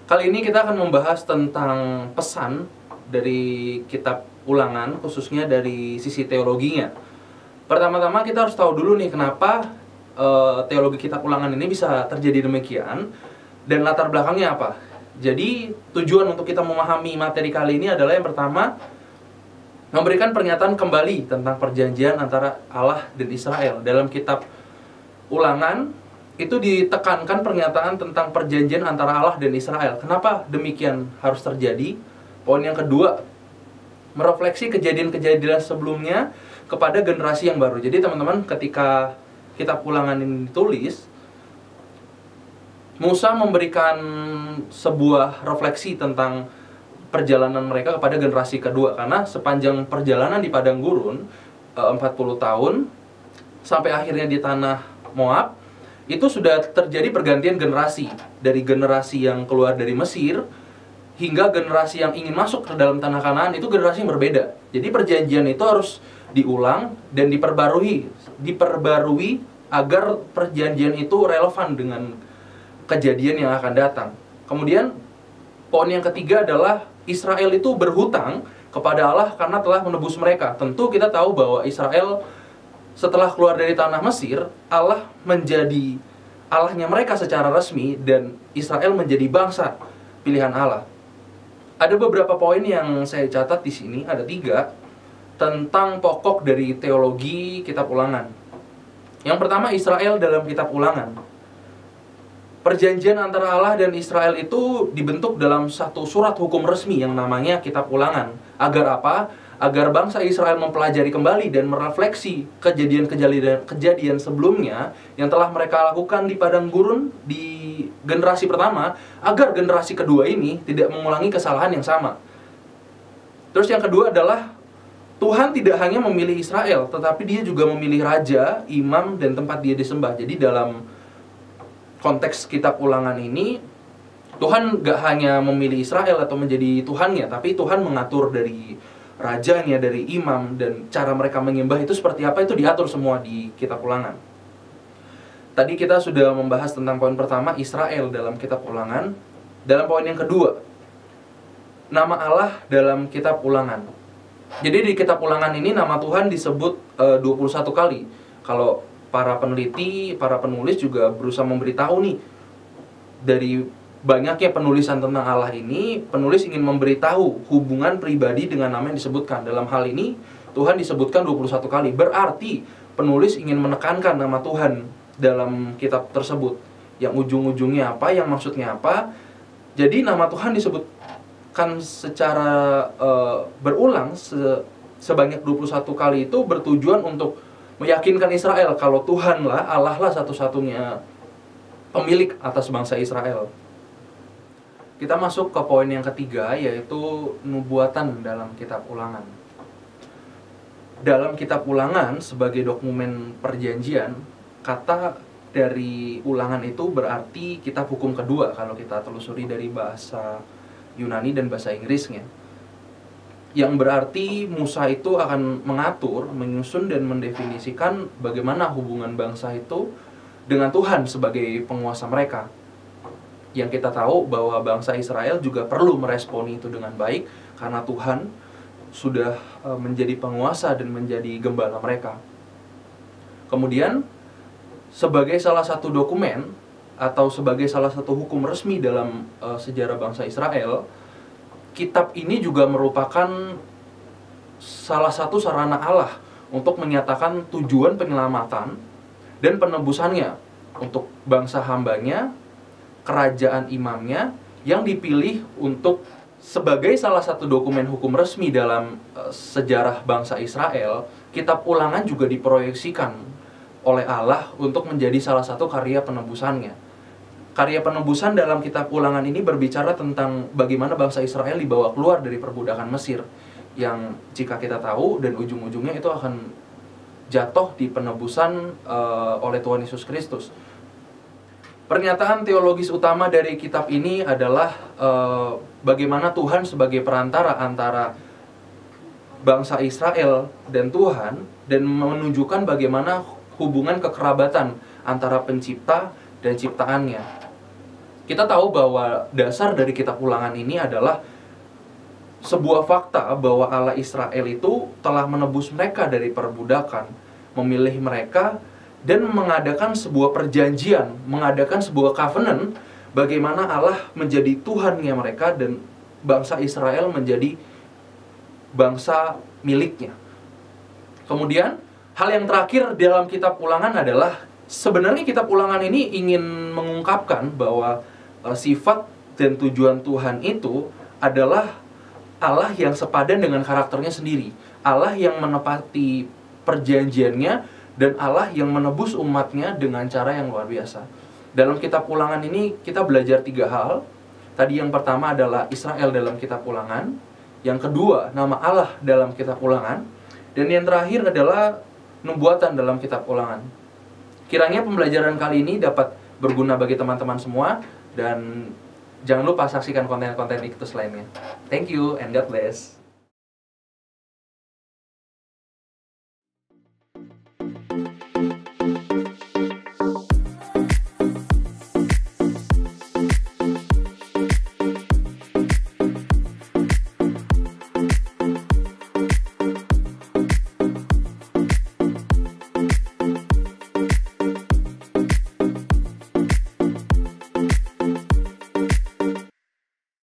Kali ini kita akan membahas tentang pesan dari kitab Ulangan, khususnya dari sisi teologinya. Pertama-tama kita harus tahu dulu nih kenapa teologi kitab Ulangan ini bisa terjadi demikian dan latar belakangnya apa. Jadi tujuan untuk kita memahami materi kali ini adalah yang pertama, memberikan pernyataan kembali tentang perjanjian antara Allah dan Israel. Dalam kitab Ulangan itu ditekankan pernyataan tentang perjanjian antara Allah dan Israel. Kenapa demikian harus terjadi? Poin yang kedua, merefleksi kejadian-kejadian sebelumnya kepada generasi yang baru. Jadi teman-teman, ketika kitab Ulangan ini ditulis, Musa memberikan sebuah refleksi tentang perjalanan mereka kepada generasi kedua. Karena sepanjang perjalanan di padang gurun 40 tahun sampai akhirnya di tanah Moab, itu sudah terjadi pergantian generasi. Dari generasi yang keluar dari Mesir hingga generasi yang ingin masuk ke dalam tanah Kanaan, itu generasi yang berbeda. Jadi perjanjian itu harus diulang dan diperbarui agar perjanjian itu relevan dengan kejadian yang akan datang. Kemudian poin yang ketiga adalah Israel itu berhutang kepada Allah karena telah menebus mereka. Tentu kita tahu bahwa Israel setelah keluar dari tanah Mesir, Allah menjadi Allahnya mereka secara resmi dan Israel menjadi bangsa pilihan Allah. Ada beberapa poin yang saya catat di sini, ada 3 tentang pokok dari teologi kitab Ulangan. Yang pertama, Israel dalam kitab Ulangan. Perjanjian antara Allah dan Israel itu dibentuk dalam satu surat hukum resmi yang namanya kitab Ulangan. Agar apa? Agar bangsa Israel mempelajari kembali dan merefleksi kejadian sebelumnya yang telah mereka lakukan di padang gurun di generasi pertama, agar generasi kedua ini tidak mengulangi kesalahan yang sama. Terus yang kedua adalah Tuhan tidak hanya memilih Israel, tetapi dia juga memilih raja, imam, dan tempat dia disembah. Jadi dalam konteks kitab Ulangan ini, Tuhan gak hanya memilih Israel atau menjadi Tuhannya, tapi Tuhan mengatur dari rajanya, dari imam, dan cara mereka menyembah itu seperti apa, itu diatur semua di kitab Ulangan. Tadi kita sudah membahas tentang poin pertama, Israel dalam kitab Ulangan. Dalam poin yang kedua, nama Allah dalam kitab Ulangan. Jadi di kitab Ulangan ini nama Tuhan disebut 21 kali. Kalau para peneliti, para penulis juga berusaha memberitahu nih, dari banyaknya penulisan tentang Allah ini, penulis ingin memberitahu hubungan pribadi dengan nama yang disebutkan. Dalam hal ini, Tuhan disebutkan 21 kali. Berarti penulis ingin menekankan nama Tuhan dalam kitab tersebut. Yang ujung-ujungnya apa, yang maksudnya apa. Jadi nama Tuhan disebutkan secara berulang sebanyak 21 kali itu bertujuan untuk meyakinkan Israel kalau Tuhanlah, Allah lah satu-satunya pemilik atas bangsa Israel. Kita masuk ke poin yang ketiga, yaitu nubuatan dalam kitab Ulangan. Dalam kitab Ulangan sebagai dokumen perjanjian, kata dari Ulangan itu berarti kitab hukum kedua kalau kita telusuri dari bahasa Yunani dan bahasa Inggrisnya. Yang berarti Musa itu akan mengatur, menyusun dan mendefinisikan bagaimana hubungan bangsa itu dengan Tuhan sebagai penguasa mereka. Yang kita tahu bahwa bangsa Israel juga perlu meresponi itu dengan baik karena Tuhan sudah menjadi penguasa dan menjadi gembala mereka. Kemudian sebagai salah satu dokumen atau sebagai salah satu hukum resmi dalam sejarah bangsa Israel, kitab ini juga merupakan salah satu sarana Allah untuk menyatakan tujuan penyelamatan dan penebusannya untuk bangsa hambanya, kerajaan imamnya, yang dipilih untuk sebagai salah satu dokumen hukum resmi dalam sejarah bangsa Israel. Kitab Ulangan juga diproyeksikan oleh Allah untuk menjadi salah satu karya penebusannya. Karya penebusan dalam kitab Ulangan ini berbicara tentang bagaimana bangsa Israel dibawa keluar dari perbudakan Mesir, yang jika kita tahu dan ujung-ujungnya itu akan jatuh di penebusan oleh Tuhan Yesus Kristus. Pernyataan teologis utama dari kitab ini adalah bagaimana Tuhan sebagai perantara antara bangsa Israel dan Tuhan, dan menunjukkan bagaimana hubungan kekerabatan antara pencipta dan ciptaannya. Kita tahu bahwa dasar dari kitab Ulangan ini adalah sebuah fakta bahwa Allah Israel itu telah menebus mereka dari perbudakan, memilih mereka, dan mengadakan sebuah perjanjian, mengadakan sebuah covenant, bagaimana Allah menjadi Tuhannya mereka dan bangsa Israel menjadi bangsa miliknya. Kemudian, hal yang terakhir dalam kitab Ulangan adalah sebenarnya kitab Ulangan ini ingin mengungkapkan bahwa sifat dan tujuan Tuhan itu adalah Allah yang sepadan dengan karakternya sendiri, Allah yang menepati perjanjiannya, dan Allah yang menebus umatnya dengan cara yang luar biasa. Dalam kitab Ulangan ini kita belajar 3 hal. Tadi yang pertama adalah Israel dalam kitab Ulangan, yang kedua nama Allah dalam kitab Ulangan, dan yang terakhir adalah nubuatan dalam kitab Ulangan. Kiranya pembelajaran kali ini dapat berguna bagi teman-teman semua, dan jangan lupa saksikan konten-konten Iktus lainnya. Thank you and God bless.